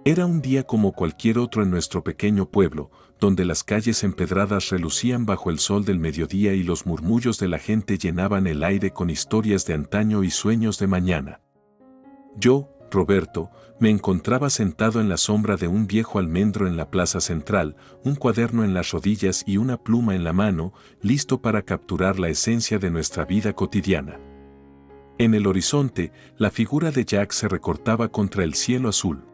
Era un día como cualquier otro en nuestro pequeño pueblo, donde las calles empedradas relucían bajo el sol del mediodía y los murmullos de la gente llenaban el aire con historias de antaño y sueños de mañana. Yo, Roberto, me encontraba sentado en la sombra de un viejo almendro en la plaza central, un cuaderno en las rodillas y una pluma en la mano, listo para capturar la esencia de nuestra vida cotidiana. En el horizonte, la figura de Jack se recortaba contra el cielo azul.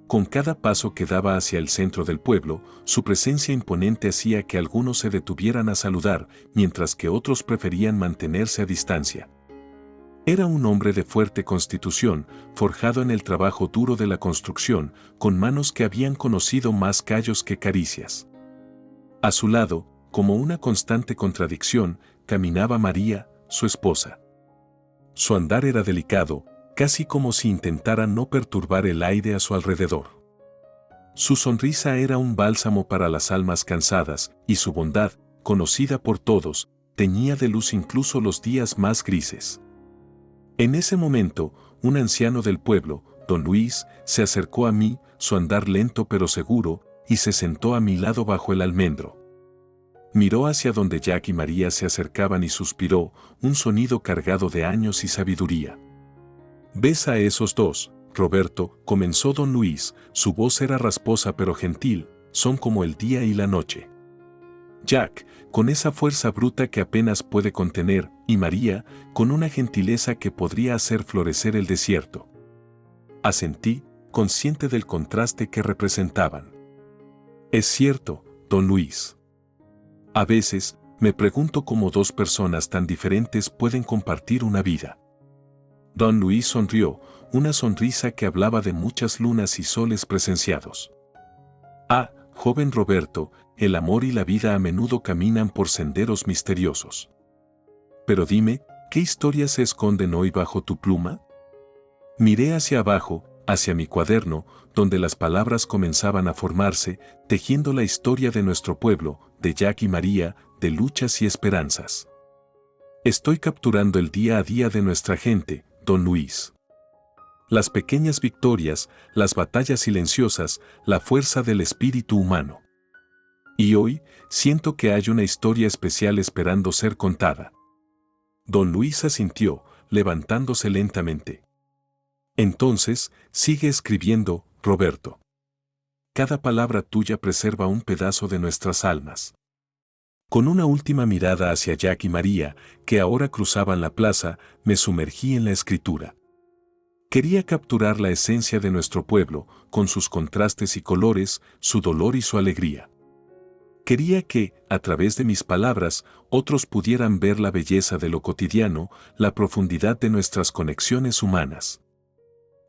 Con cada paso que daba hacia el centro del pueblo, su presencia imponente hacía que algunos se detuvieran a saludar, mientras que otros preferían mantenerse a distancia. Era un hombre de fuerte constitución, forjado en el trabajo duro de la construcción, con manos que habían conocido más callos que caricias. A su lado, como una constante contradicción, caminaba María, su esposa. Su andar era delicado, casi como si intentara no perturbar el aire a su alrededor. Su sonrisa era un bálsamo para las almas cansadas, y su bondad, conocida por todos, teñía de luz incluso los días más grises. En ese momento, un anciano del pueblo, don Luis, se acercó a mí, su andar lento pero seguro, y se sentó a mi lado bajo el almendro. Miró hacia donde Jack y María se acercaban y suspiró, un sonido cargado de años y sabiduría. «¿Ves a esos dos, Roberto?», comenzó don Luis, su voz era rasposa pero gentil, «son como el día y la noche. Jack, con esa fuerza bruta que apenas puede contener, y María, con una gentileza que podría hacer florecer el desierto». Asentí, consciente del contraste que representaban. «Es cierto, don Luis. A veces, me pregunto cómo dos personas tan diferentes pueden compartir una vida». Don Luis sonrió, una sonrisa que hablaba de muchas lunas y soles presenciados. «Ah, joven Roberto, el amor y la vida a menudo caminan por senderos misteriosos. Pero dime, ¿qué historias se esconden hoy bajo tu pluma?». Miré hacia abajo, hacia mi cuaderno, donde las palabras comenzaban a formarse, tejiendo la historia de nuestro pueblo, de Jack y María, de luchas y esperanzas. «Estoy capturando el día a día de nuestra gente, don Luis. Las pequeñas victorias, las batallas silenciosas, la fuerza del espíritu humano. Y hoy, siento que hay una historia especial esperando ser contada». Don Luis asintió, levantándose lentamente. «Entonces, sigue escribiendo, Roberto. Cada palabra tuya preserva un pedazo de nuestras almas». Con una última mirada hacia Jack y María, que ahora cruzaban la plaza, me sumergí en la escritura. Quería capturar la esencia de nuestro pueblo, con sus contrastes y colores, su dolor y su alegría. Quería que, a través de mis palabras, otros pudieran ver la belleza de lo cotidiano, la profundidad de nuestras conexiones humanas.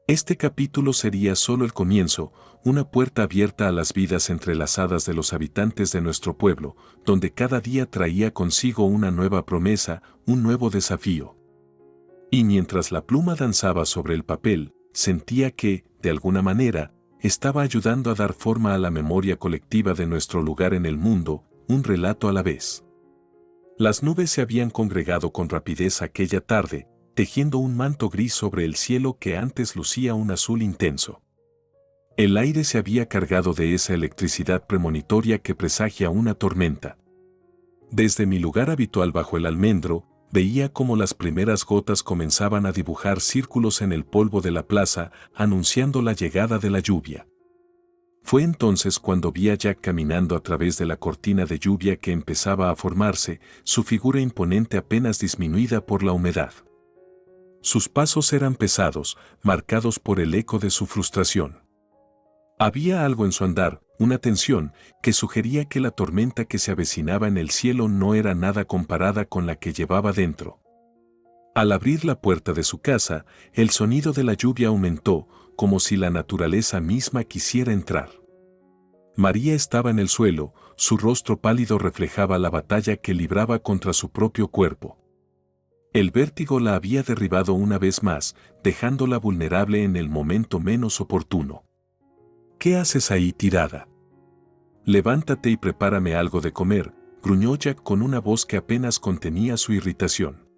Este capítulo sería solo el comienzo, una puerta abierta a las vidas entrelazadas de los habitantes de nuestro pueblo, donde cada día traía consigo una nueva promesa, un nuevo desafío. Y mientras la pluma danzaba sobre el papel, sentía que, de alguna manera, estaba ayudando a dar forma a la memoria colectiva de nuestro lugar en el mundo, un relato a la vez. Las nubes se habían congregado con rapidez aquella tarde, tejiendo un manto gris sobre el cielo que antes lucía un azul intenso. El aire se había cargado de esa electricidad premonitoria que presagia una tormenta. Desde mi lugar habitual bajo el almendro, veía cómo las primeras gotas comenzaban a dibujar círculos en el polvo de la plaza, anunciando la llegada de la lluvia. Fue entonces cuando vi a Jack caminando a través de la cortina de lluvia que empezaba a formarse, su figura imponente apenas disminuida por la humedad. Sus pasos eran pesados, marcados por el eco de su frustración. Había algo en su andar, una tensión, que sugería que la tormenta que se avecinaba en el cielo no era nada comparada con la que llevaba dentro. Al abrir la puerta de su casa, el sonido de la lluvia aumentó, como si la naturaleza misma quisiera entrar. María estaba en el suelo, su rostro pálido reflejaba la batalla que libraba contra su propio cuerpo. El vértigo la había derribado una vez más, dejándola vulnerable en el momento menos oportuno. «¿Qué haces ahí tirada? Levántate y prepárame algo de comer», gruñó Jack con una voz que apenas contenía su irritación.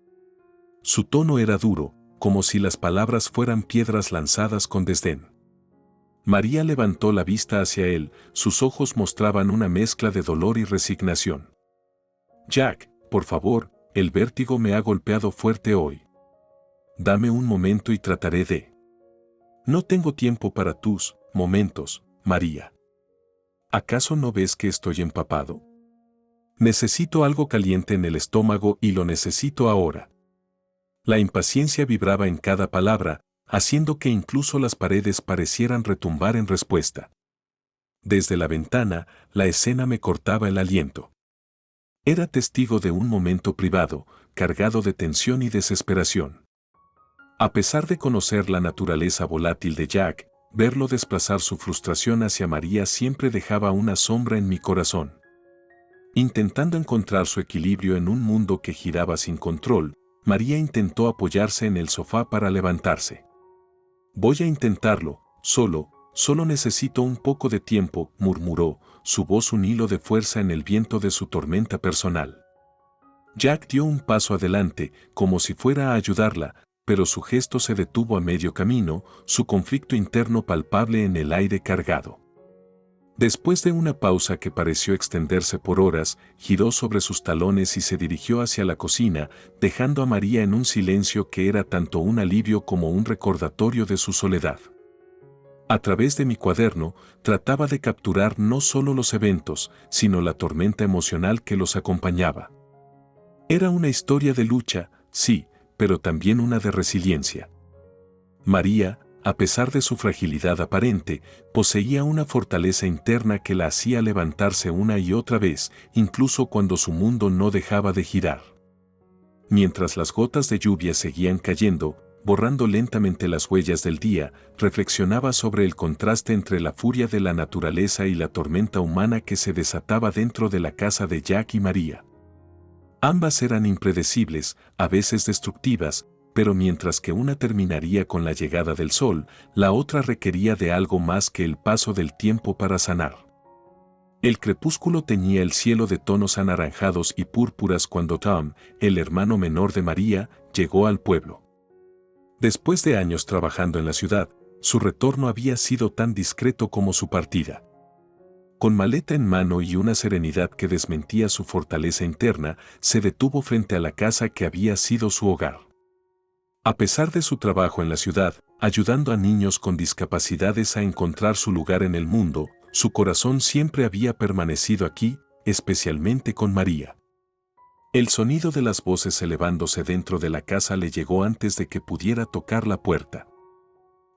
Su tono era duro, como si las palabras fueran piedras lanzadas con desdén. María levantó la vista hacia él, sus ojos mostraban una mezcla de dolor y resignación. Jack, por favor, el vértigo me ha golpeado fuerte hoy. Dame un momento y trataré de... No tengo tiempo para tus momentos, María. ¿Acaso no ves que estoy empapado? Necesito algo caliente en el estómago y lo necesito ahora. La impaciencia vibraba en cada palabra, haciendo que incluso las paredes parecieran retumbar en respuesta. Desde la ventana, la escena me cortaba el aliento. Era testigo de un momento privado, cargado de tensión y desesperación. A pesar de conocer la naturaleza volátil de Jack, verlo desplazar su frustración hacia María siempre dejaba una sombra en mi corazón. Intentando encontrar su equilibrio en un mundo que giraba sin control, María intentó apoyarse en el sofá para levantarse. Voy a intentarlo, solo necesito un poco de tiempo, murmuró, su voz un hilo de fuerza en el viento de su tormenta personal. Jack dio un paso adelante, como si fuera a ayudarla, pero su gesto se detuvo a medio camino, su conflicto interno palpable en el aire cargado. Después de una pausa que pareció extenderse por horas, giró sobre sus talones y se dirigió hacia la cocina, dejando a María en un silencio que era tanto un alivio como un recordatorio de su soledad. A través de mi cuaderno, trataba de capturar no solo los eventos, sino la tormenta emocional que los acompañaba. Era una historia de lucha, sí, pero también una de resiliencia. María, a pesar de su fragilidad aparente, poseía una fortaleza interna que la hacía levantarse una y otra vez, incluso cuando su mundo no dejaba de girar. Mientras las gotas de lluvia seguían cayendo, borrando lentamente las huellas del día, reflexionaba sobre el contraste entre la furia de la naturaleza y la tormenta humana que se desataba dentro de la casa de Jack y María. Ambas eran impredecibles, a veces destructivas, pero mientras que una terminaría con la llegada del sol, la otra requería de algo más que el paso del tiempo para sanar. El crepúsculo teñía el cielo de tonos anaranjados y púrpuras cuando Tom, el hermano menor de María, llegó al pueblo. Después de años trabajando en la ciudad, su retorno había sido tan discreto como su partida. Con maleta en mano y una serenidad que desmentía su fortaleza interna, se detuvo frente a la casa que había sido su hogar. A pesar de su trabajo en la ciudad, ayudando a niños con discapacidades a encontrar su lugar en el mundo, su corazón siempre había permanecido aquí, especialmente con María. El sonido de las voces elevándose dentro de la casa le llegó antes de que pudiera tocar la puerta.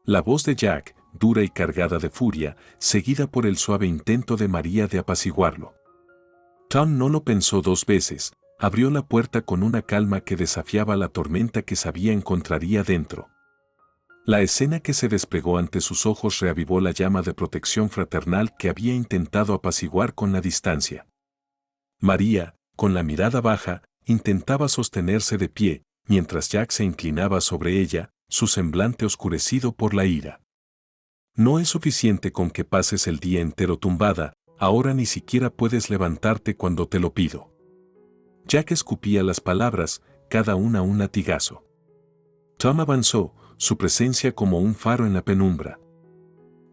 La voz de Jack, dura y cargada de furia, seguida por el suave intento de María de apaciguarlo. Tom no lo pensó dos veces, abrió la puerta con una calma que desafiaba la tormenta que sabía encontraría dentro. La escena que se desplegó ante sus ojos reavivó la llama de protección fraternal que había intentado apaciguar con la distancia. María, con la mirada baja, intentaba sostenerse de pie, mientras Jack se inclinaba sobre ella, su semblante oscurecido por la ira. No es suficiente con que pases el día entero tumbada, ahora ni siquiera puedes levantarte cuando te lo pido. Jack escupía las palabras, cada una un latigazo. Tom avanzó, su presencia como un faro en la penumbra.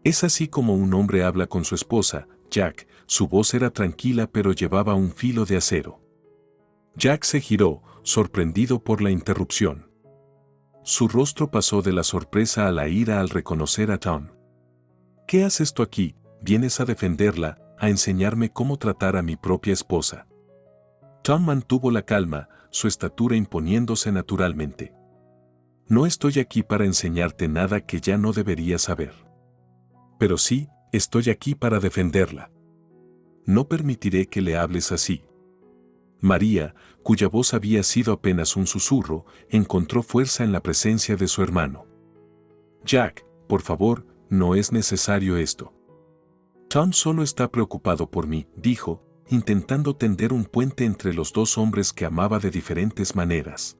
Es así como un hombre habla con su esposa, Jack, su voz era tranquila pero llevaba un filo de acero. Jack se giró, sorprendido por la interrupción. Su rostro pasó de la sorpresa a la ira al reconocer a Tom. ¿Qué haces tú aquí? ¿Vienes a defenderla, a enseñarme cómo tratar a mi propia esposa? Tom mantuvo la calma, su estatura imponiéndose naturalmente. No estoy aquí para enseñarte nada que ya no deberías saber. Pero sí, estoy aquí para defenderla. No permitiré que le hables así. María, cuya voz había sido apenas un susurro, encontró fuerza en la presencia de su hermano. Jack, por favor, no es necesario esto. Tom solo está preocupado por mí, dijo, intentando tender un puente entre los dos hombres que amaba de diferentes maneras.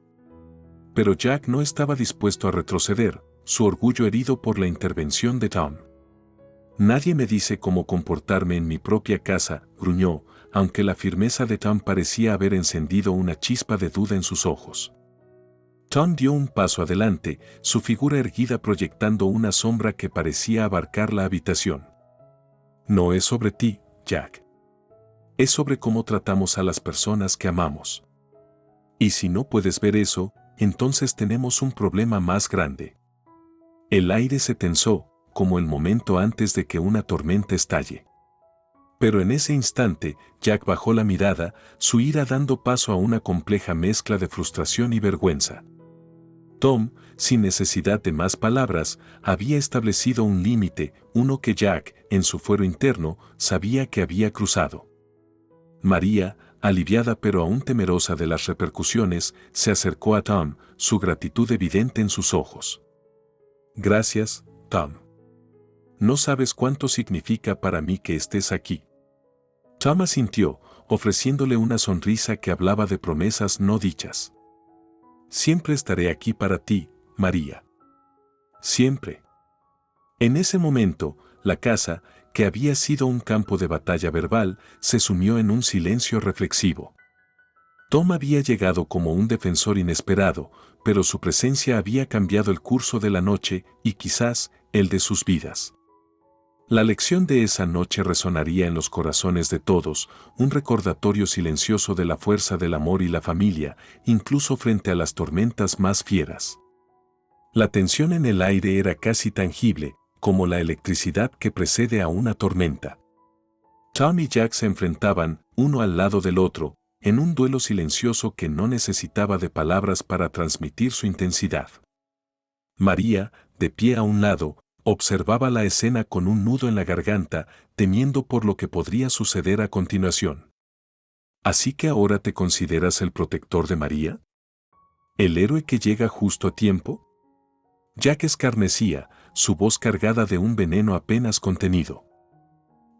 Pero Jack no estaba dispuesto a retroceder, su orgullo herido por la intervención de Tom. Nadie me dice cómo comportarme en mi propia casa, gruñó, aunque la firmeza de Tom parecía haber encendido una chispa de duda en sus ojos. Tom dio un paso adelante, su figura erguida proyectando una sombra que parecía abarcar la habitación. No es sobre ti, Jack. Es sobre cómo tratamos a las personas que amamos. Y si no puedes ver eso, entonces tenemos un problema más grande. El aire se tensó, como el momento antes de que una tormenta estalle. Pero en ese instante, Jack bajó la mirada, su ira dando paso a una compleja mezcla de frustración y vergüenza. Tom, sin necesidad de más palabras, había establecido un límite, uno que Jack, en su fuero interno, sabía que había cruzado. María, aliviada pero aún temerosa de las repercusiones, se acercó a Tom, su gratitud evidente en sus ojos. Gracias, Tom. No sabes cuánto significa para mí que estés aquí. Tom asintió, ofreciéndole una sonrisa que hablaba de promesas no dichas. Siempre estaré aquí para ti, María. Siempre. En ese momento, la casa, que había sido un campo de batalla verbal, se sumió en un silencio reflexivo. Tom había llegado como un defensor inesperado, pero su presencia había cambiado el curso de la noche y quizás el de sus vidas. La lección de esa noche resonaría en los corazones de todos, un recordatorio silencioso de la fuerza del amor y la familia, incluso frente a las tormentas más fieras. La tensión en el aire era casi tangible, como la electricidad que precede a una tormenta. Tom y Jack se enfrentaban, uno al lado del otro, en un duelo silencioso que no necesitaba de palabras para transmitir su intensidad. María, de pie a un lado, observaba la escena con un nudo en la garganta, temiendo por lo que podría suceder a continuación. ¿Así que ahora te consideras el protector de María? ¿El héroe que llega justo a tiempo? Jack escarnecía, su voz cargada de un veneno apenas contenido.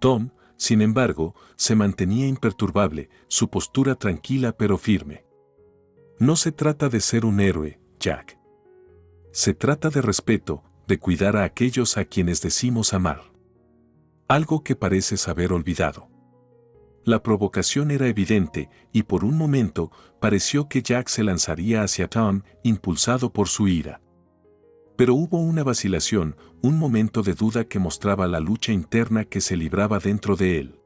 Tom, sin embargo, se mantenía imperturbable, su postura tranquila pero firme. No se trata de ser un héroe, Jack. Se trata de respeto, de cuidar a aquellos a quienes decimos amar. Algo que pareces haber olvidado. La provocación era evidente, y por un momento, pareció que Jack se lanzaría hacia Tom, impulsado por su ira. Pero hubo una vacilación, un momento de duda que mostraba la lucha interna que se libraba dentro de él.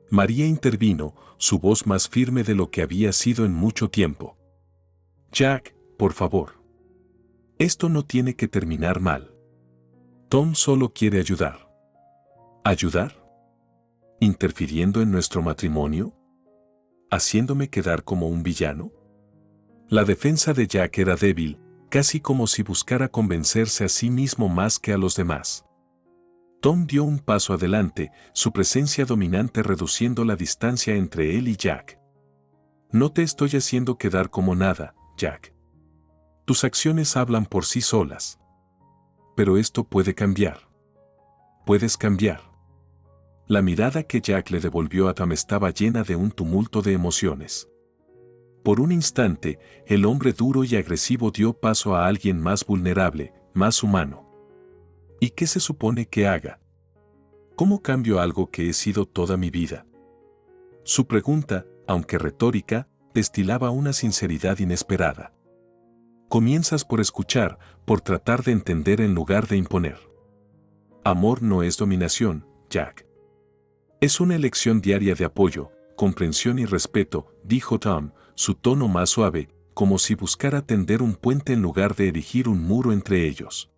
María intervino, su voz más firme de lo que había sido en mucho tiempo. Jack, por favor. Esto no tiene que terminar mal. Tom solo quiere ayudar. ¿Ayudar? ¿Interfiriendo en nuestro matrimonio? ¿Haciéndome quedar como un villano? La defensa de Jack era débil, casi como si buscara convencerse a sí mismo más que a los demás. Tom dio un paso adelante, su presencia dominante reduciendo la distancia entre él y Jack. No te estoy haciendo quedar como nada, Jack. Tus acciones hablan por sí solas. Pero esto puede cambiar. Puedes cambiar. La mirada que Jack le devolvió a Tom estaba llena de un tumulto de emociones. Por un instante, el hombre duro y agresivo dio paso a alguien más vulnerable, más humano. ¿Y qué se supone que haga? ¿Cómo cambio algo que he sido toda mi vida? Su pregunta, aunque retórica, destilaba una sinceridad inesperada. Comienzas por escuchar, por tratar de entender en lugar de imponer. Amor no es dominación, Jack. Es una elección diaria de apoyo, comprensión y respeto, dijo Tom, su tono más suave, como si buscara tender un puente en lugar de erigir un muro entre ellos.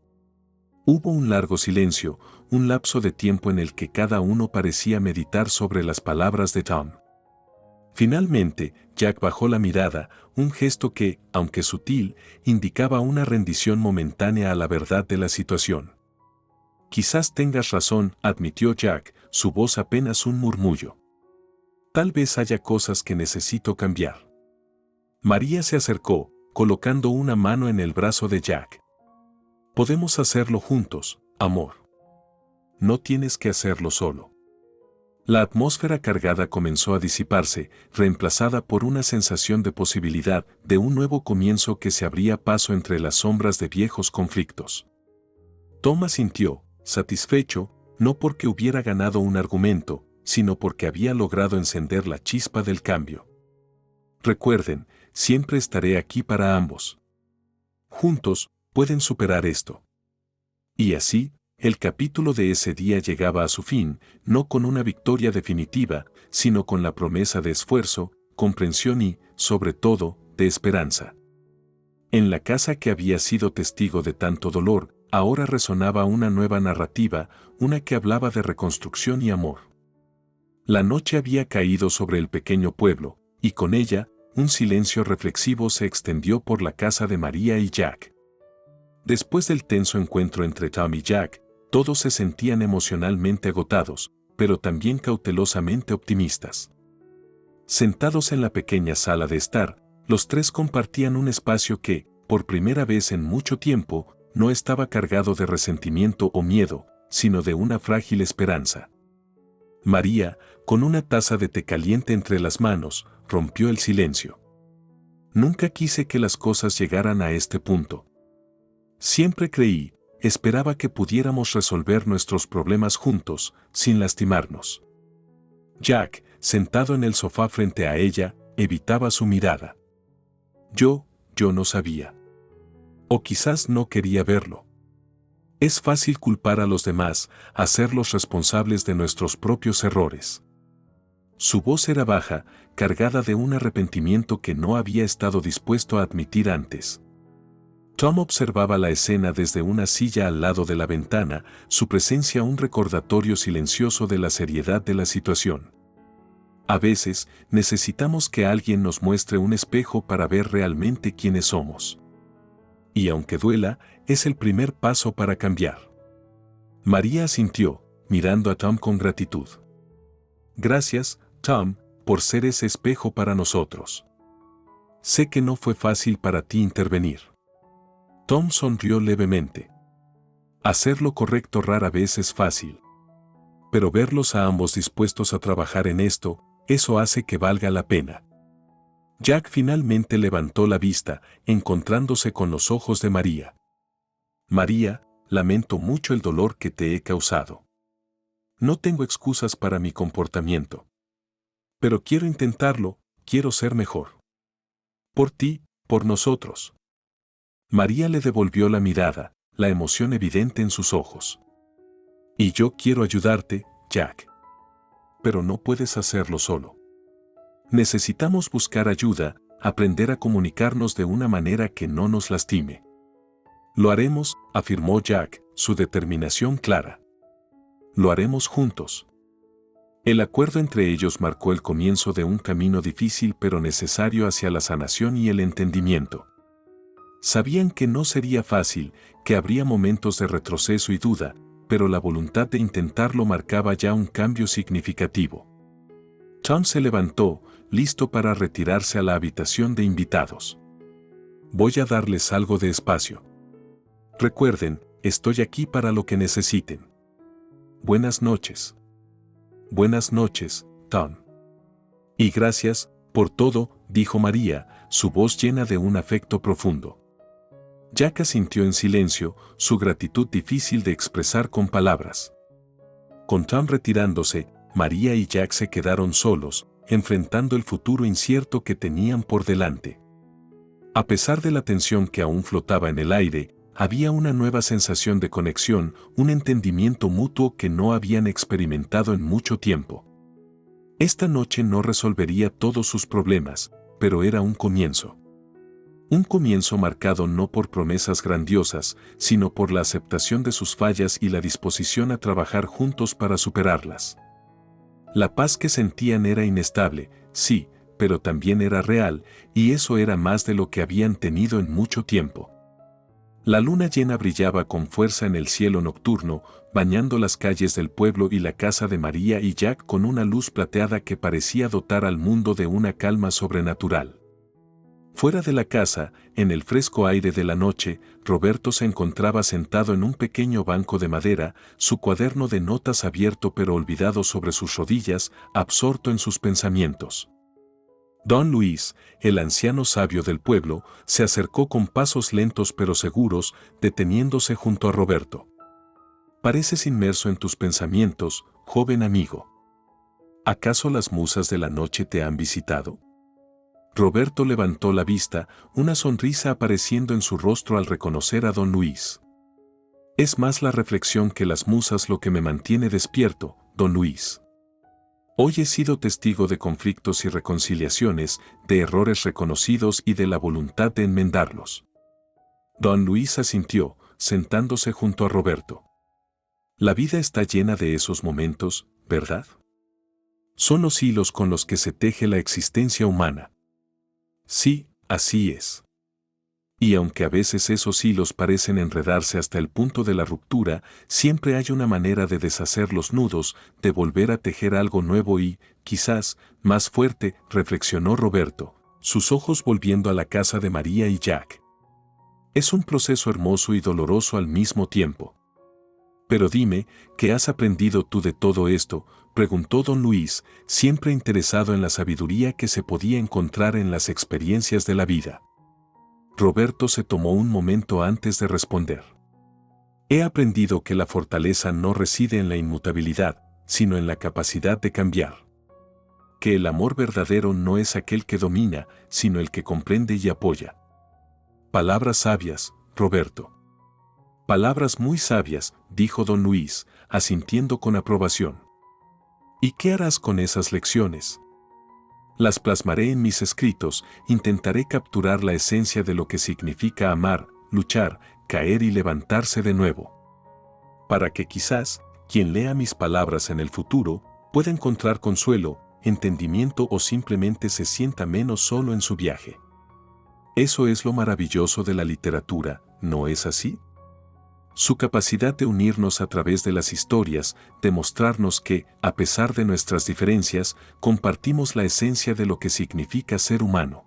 Hubo un largo silencio, un lapso de tiempo en el que cada uno parecía meditar sobre las palabras de Tom. Finalmente, Jack bajó la mirada, un gesto que, aunque sutil, indicaba una rendición momentánea a la verdad de la situación. Quizás tengas razón, admitió Jack, su voz apenas un murmullo. Tal vez haya cosas que necesito cambiar. María se acercó, colocando una mano en el brazo de Jack. Podemos hacerlo juntos, amor. No tienes que hacerlo solo. La atmósfera cargada comenzó a disiparse, reemplazada por una sensación de posibilidad, de un nuevo comienzo que se abría paso entre las sombras de viejos conflictos. Tom asintió, satisfecho, no porque hubiera ganado un argumento, sino porque había logrado encender la chispa del cambio. Recuerden, siempre estaré aquí para ambos. Juntos, pueden superar esto. Y así, el capítulo de ese día llegaba a su fin, no con una victoria definitiva, sino con la promesa de esfuerzo, comprensión y, sobre todo, de esperanza. En la casa que había sido testigo de tanto dolor, ahora resonaba una nueva narrativa, una que hablaba de reconstrucción y amor. La noche había caído sobre el pequeño pueblo, y con ella, un silencio reflexivo se extendió por la casa de María y Jack. Después del tenso encuentro entre Tom y Jack, todos se sentían emocionalmente agotados, pero también cautelosamente optimistas. Sentados en la pequeña sala de estar, los tres compartían un espacio que, por primera vez en mucho tiempo, no estaba cargado de resentimiento o miedo, sino de una frágil esperanza. María, con una taza de té caliente entre las manos, rompió el silencio. Nunca quise que las cosas llegaran a este punto. Siempre creí, esperaba que pudiéramos resolver nuestros problemas juntos, sin lastimarnos. Jack, sentado en el sofá frente a ella, evitaba su mirada. Yo no sabía. O quizás no quería verlo. Es fácil culpar a los demás, hacerlos responsables de nuestros propios errores. Su voz era baja, cargada de un arrepentimiento que no había estado dispuesto a admitir antes. Tom observaba la escena desde una silla al lado de la ventana, su presencia un recordatorio silencioso de la seriedad de la situación. A veces, necesitamos que alguien nos muestre un espejo para ver realmente quiénes somos. Y aunque duela, es el primer paso para cambiar. María asintió, mirando a Tom con gratitud. Gracias, Tom, por ser ese espejo para nosotros. Sé que no fue fácil para ti intervenir. Tom sonrió levemente. Hacer lo correcto rara vez es fácil. Pero verlos a ambos dispuestos a trabajar en esto, eso hace que valga la pena. Jack finalmente levantó la vista, encontrándose con los ojos de María. María, lamento mucho el dolor que te he causado. No tengo excusas para mi comportamiento. Pero quiero intentarlo, quiero ser mejor. Por ti, por nosotros. María le devolvió la mirada, la emoción evidente en sus ojos. Y yo quiero ayudarte, Jack. Pero no puedes hacerlo solo. Necesitamos buscar ayuda, aprender a comunicarnos de una manera que no nos lastime. Lo haremos, afirmó Jack, su determinación clara. Lo haremos juntos. El acuerdo entre ellos marcó el comienzo de un camino difícil pero necesario hacia la sanación y el entendimiento. Sabían que no sería fácil, que habría momentos de retroceso y duda, pero la voluntad de intentarlo marcaba ya un cambio significativo. Tom se levantó, listo para retirarse a la habitación de invitados. Voy a darles algo de espacio. Recuerden, estoy aquí para lo que necesiten. Buenas noches. Buenas noches, Tom. Y gracias, por todo, dijo María, su voz llena de un afecto profundo. Jack asintió en silencio, su gratitud difícil de expresar con palabras. Con Tom retirándose, María y Jack se quedaron solos, enfrentando el futuro incierto que tenían por delante. A pesar de la tensión que aún flotaba en el aire, había una nueva sensación de conexión, un entendimiento mutuo que no habían experimentado en mucho tiempo. Esta noche no resolvería todos sus problemas, pero era un comienzo. Un comienzo marcado no por promesas grandiosas, sino por la aceptación de sus fallas y la disposición a trabajar juntos para superarlas. La paz que sentían era inestable, sí, pero también era real, y eso era más de lo que habían tenido en mucho tiempo. La luna llena brillaba con fuerza en el cielo nocturno, bañando las calles del pueblo y la casa de María y Jack con una luz plateada que parecía dotar al mundo de una calma sobrenatural. Fuera de la casa, en el fresco aire de la noche, Roberto se encontraba sentado en un pequeño banco de madera, su cuaderno de notas abierto pero olvidado sobre sus rodillas, absorto en sus pensamientos. Don Luis, el anciano sabio del pueblo, se acercó con pasos lentos pero seguros, deteniéndose junto a Roberto. Pareces inmerso en tus pensamientos, joven amigo. ¿Acaso las musas de la noche te han visitado? Roberto levantó la vista, una sonrisa apareciendo en su rostro al reconocer a don Luis. Es más la reflexión que las musas lo que me mantiene despierto, don Luis. Hoy he sido testigo de conflictos y reconciliaciones, de errores reconocidos y de la voluntad de enmendarlos. Don Luis asintió, sentándose junto a Roberto. La vida está llena de esos momentos, ¿verdad? Son los hilos con los que se teje la existencia humana. Sí, así es. Y aunque a veces esos hilos parecen enredarse hasta el punto de la ruptura, siempre hay una manera de deshacer los nudos, de volver a tejer algo nuevo y, quizás, más fuerte, reflexionó Roberto, sus ojos volviendo a la casa de María y Jack. Es un proceso hermoso y doloroso al mismo tiempo. Pero dime, ¿qué has aprendido tú de todo esto?, preguntó don Luis, siempre interesado en la sabiduría que se podía encontrar en las experiencias de la vida. Roberto se tomó un momento antes de responder. He aprendido que la fortaleza no reside en la inmutabilidad, sino en la capacidad de cambiar. Que el amor verdadero no es aquel que domina, sino el que comprende y apoya. Palabras sabias, Roberto. Palabras muy sabias, dijo don Luis, asintiendo con aprobación. ¿Y qué harás con esas lecciones? Las plasmaré en mis escritos, intentaré capturar la esencia de lo que significa amar, luchar, caer y levantarse de nuevo. Para que quizás, quien lea mis palabras en el futuro, pueda encontrar consuelo, entendimiento o simplemente se sienta menos solo en su viaje. Eso es lo maravilloso de la literatura, ¿no es así? Su capacidad de unirnos a través de las historias, de mostrarnos que, a pesar de nuestras diferencias, compartimos la esencia de lo que significa ser humano.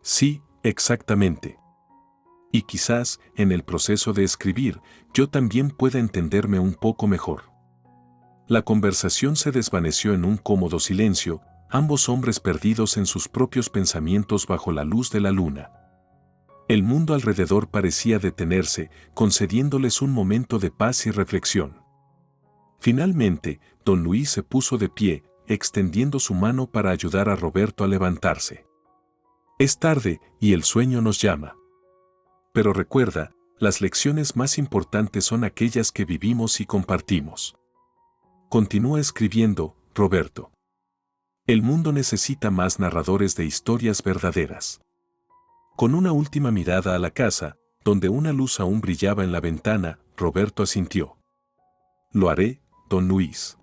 Sí, exactamente. Y quizás, en el proceso de escribir, yo también pueda entenderme un poco mejor. La conversación se desvaneció en un cómodo silencio, ambos hombres perdidos en sus propios pensamientos bajo la luz de la luna. El mundo alrededor parecía detenerse, concediéndoles un momento de paz y reflexión. Finalmente, don Luis se puso de pie, extendiendo su mano para ayudar a Roberto a levantarse. Es tarde y el sueño nos llama. Pero recuerda, las lecciones más importantes son aquellas que vivimos y compartimos. Continúa escribiendo, Roberto. El mundo necesita más narradores de historias verdaderas. Con una última mirada a la casa, donde una luz aún brillaba en la ventana, Roberto asintió. Lo haré, don Luis.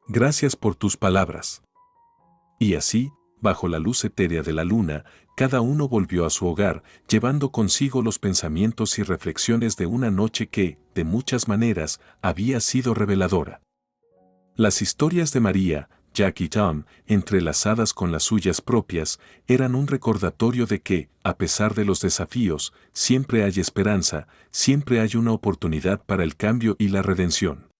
Gracias por tus palabras. Y así, bajo la luz etérea de la luna, cada uno volvió a su hogar, llevando consigo los pensamientos y reflexiones de una noche que, de muchas maneras, había sido reveladora. Las historias de María, Jack y Tom, entrelazadas con las suyas propias, eran un recordatorio de que, a pesar de los desafíos, siempre hay esperanza, siempre hay una oportunidad para el cambio y la redención.